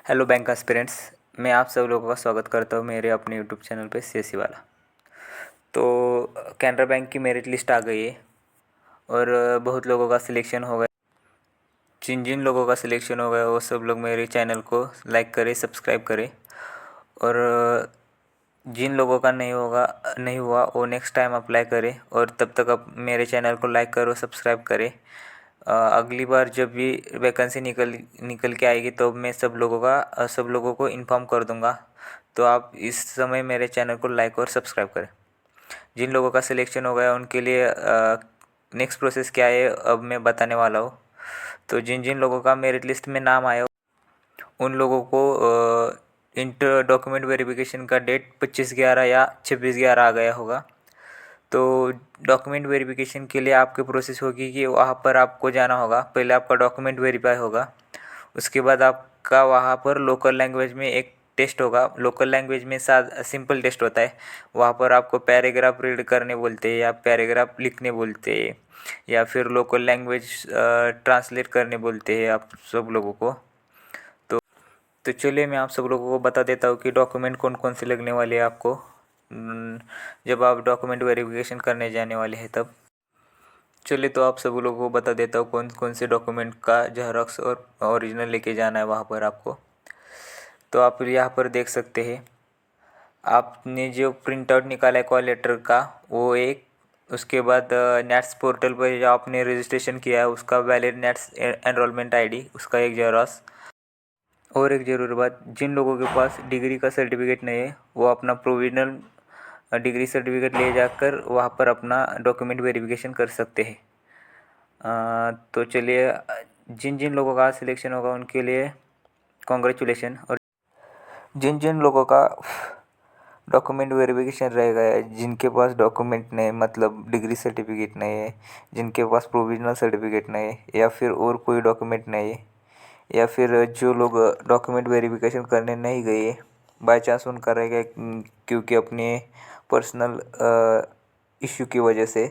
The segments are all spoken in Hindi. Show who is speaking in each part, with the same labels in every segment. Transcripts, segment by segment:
Speaker 1: हेलो बैंक एस्पिरेंट्स, मैं आप सब लोगों का स्वागत करता हूँ मेरे अपने यूट्यूब चैनल पे सीएससी वाला। तो कैनरा बैंक की मेरिट लिस्ट आ गई है और बहुत लोगों का सिलेक्शन हो गया। जिन जिन लोगों का सिलेक्शन हो गया वो सब लोग मेरे चैनल को लाइक करें, सब्सक्राइब करें। और जिन लोगों का नहीं हुआ वो नेक्स्ट टाइम अप्लाई करें। और तब तक आप मेरे चैनल को लाइक करो, सब्सक्राइब करें। अगली बार जब भी वैकेंसी निकल के आएगी तो मैं सब लोगों को इन्फॉर्म कर दूंगा। तो आप इस समय मेरे चैनल को लाइक और सब्सक्राइब करें। जिन लोगों का सिलेक्शन हो गया उनके लिए नेक्स्ट प्रोसेस क्या है अब मैं बताने वाला हूँ। तो जिन जिन लोगों का मेरिट लिस्ट में नाम आया उन लोगों को इंटर डॉक्यूमेंट वेरिफिकेशन का डेट 25/11 या 26/11 आ गया होगा। तो डॉक्यूमेंट वेरिफिकेशन के लिए आपकी प्रोसेस होगी कि वहाँ पर आपको जाना होगा। पहले आपका डॉक्यूमेंट वेरीफाई होगा, उसके बाद आपका वहाँ पर लोकल लैंग्वेज में एक टेस्ट होगा। लोकल लैंग्वेज में सिंपल टेस्ट होता है। वहाँ पर आपको पैराग्राफ रीड करने बोलते हैं या पैराग्राफ लिखने बोलते हैं या फिर लोकल लैंग्वेज ट्रांसलेट करने बोलते हैं आप सब लोगों को। तो चलिए मैं आप सब लोगों को बता देता हूँ कि डॉक्यूमेंट कौन कौन से लगने वाले हैं आपको जब आप डॉक्यूमेंट वेरिफिकेशन करने जाने वाले हैं तब। चलिए तो आप सब लोगों को बता देता हूँ कौन कौन से डॉक्यूमेंट का जेरॉक्स और ओरिजिनल लेके जाना है वहाँ पर आपको। तो आप यहाँ पर देख सकते हैं, आपने जो प्रिंट आउट निकाला है कॉल लेटर का वो एक, उसके बाद नेट्स पोर्टल पर जो आपने रजिस्ट्रेशन किया है उसका वैलिड नेट्स एनरोलमेंट आईडी उसका एक जेरॉक्स। और एक ज़रूरी बात, जिन लोगों के पास डिग्री का सर्टिफिकेट नहीं है वो अपना प्रोविजनल डिग्री सर्टिफिकेट ले जाकर वहाँ पर अपना डॉक्यूमेंट वेरिफिकेशन कर सकते हैं। तो चलिए, जिन जिन लोगों का सिलेक्शन होगा उनके लिए कॉन्ग्रेचुलेशन। और जिन जिन लोगों का डॉक्यूमेंट वेरिफिकेशन रह गया है, जिनके पास डॉक्यूमेंट नहीं मतलब डिग्री सर्टिफिकेट नहीं है, जिनके पास प्रोविजनल सर्टिफिकेट नहीं है या फिर और कोई डॉक्यूमेंट नहीं है, या फिर जो लोग डॉक्यूमेंट वेरिफिकेशन करने नहीं गए बाय चांस उनका रह गया क्योंकि अपने पर्सनल इश्यू की वजह से,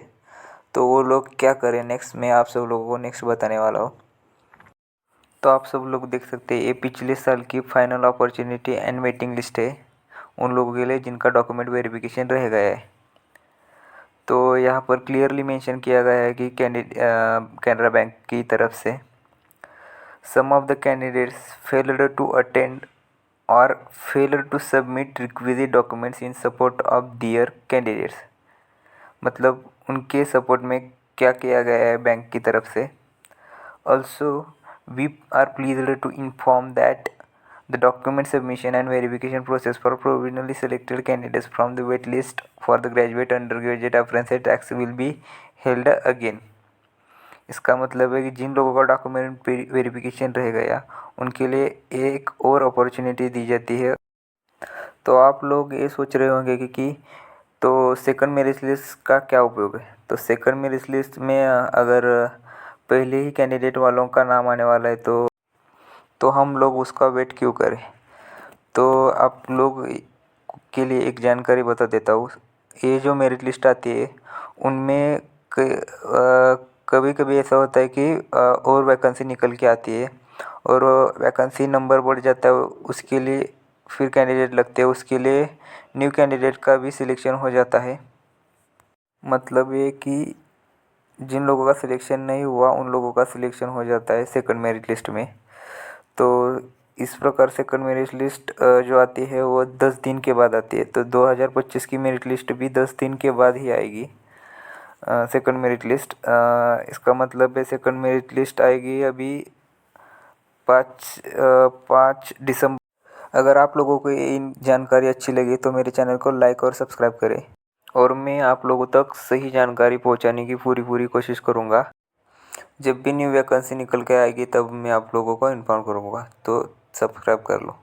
Speaker 1: तो वो लोग क्या करें नेक्स्ट मैं आप सब लोगों को नेक्स्ट बताने वाला हूँ। तो आप सब लोग देख सकते हैं ये पिछले साल की final opportunity and waiting list है उन लोगों के लिए जिनका डॉक्यूमेंट वेरिफिकेशन रह गया है। तो यहाँ पर क्लियरली मेंशन किया गया है कि कैनरा बैंक की तरफ से some of the candidates failed to attend और failed to submit requisite documents in support of their candidates. मतलब उनके सपोर्ट में क्या किया गया है बैंक की तरफ से। Also we are pleased to inform that the document submission and verification process for provisionally selected candidates from the wait list for the graduate under graduate apprentice tax will be held again. इसका मतलब है कि जिन लोगों का डॉक्यूमेंट वेरिफिकेशन रह गया उनके लिए एक और अपॉर्चुनिटी दी जाती है। तो आप लोग ये सोच रहे होंगे कि तो सेकंड मेरिट लिस्ट का क्या उपयोग है। तो सेकंड मेरिट लिस्ट में अगर पहले ही कैंडिडेट वालों का नाम आने वाला है तो हम लोग उसका वेट क्यों करें। तो आप लोग के लिए एक जानकारी बता देता हूँ। ये जो मेरिट लिस्ट आती है उनमें कभी कभी ऐसा होता है कि और वैकेंसी निकल के आती है और वैकेंसी नंबर बढ़ जाता है, उसके लिए फिर कैंडिडेट लगते हैं, उसके लिए न्यू कैंडिडेट का भी सिलेक्शन हो जाता है। मतलब ये कि जिन लोगों का सिलेक्शन नहीं हुआ उन लोगों का सिलेक्शन हो जाता है सेकंड मेरिट लिस्ट में। तो इस प्रकार सेकंड मेरिट लिस्ट जो आती है वो 10 दिन के बाद आती है। तो 2025 की मेरिट लिस्ट भी 10 दिन के बाद ही आएगी सेकंड मेरिट लिस्ट। इसका मतलब है सेकंड मेरिट लिस्ट आएगी अभी 5 दिसंबर। अगर आप लोगों को ये जानकारी अच्छी लगी तो मेरे चैनल को लाइक और सब्सक्राइब करें और मैं आप लोगों तक सही जानकारी पहुंचाने की पूरी कोशिश करूंगा। जब भी न्यू वैकेंसी निकल के आएगी तब मैं आप लोगों को इन्फॉर्म करूंगा। तो सब्सक्राइब कर लो।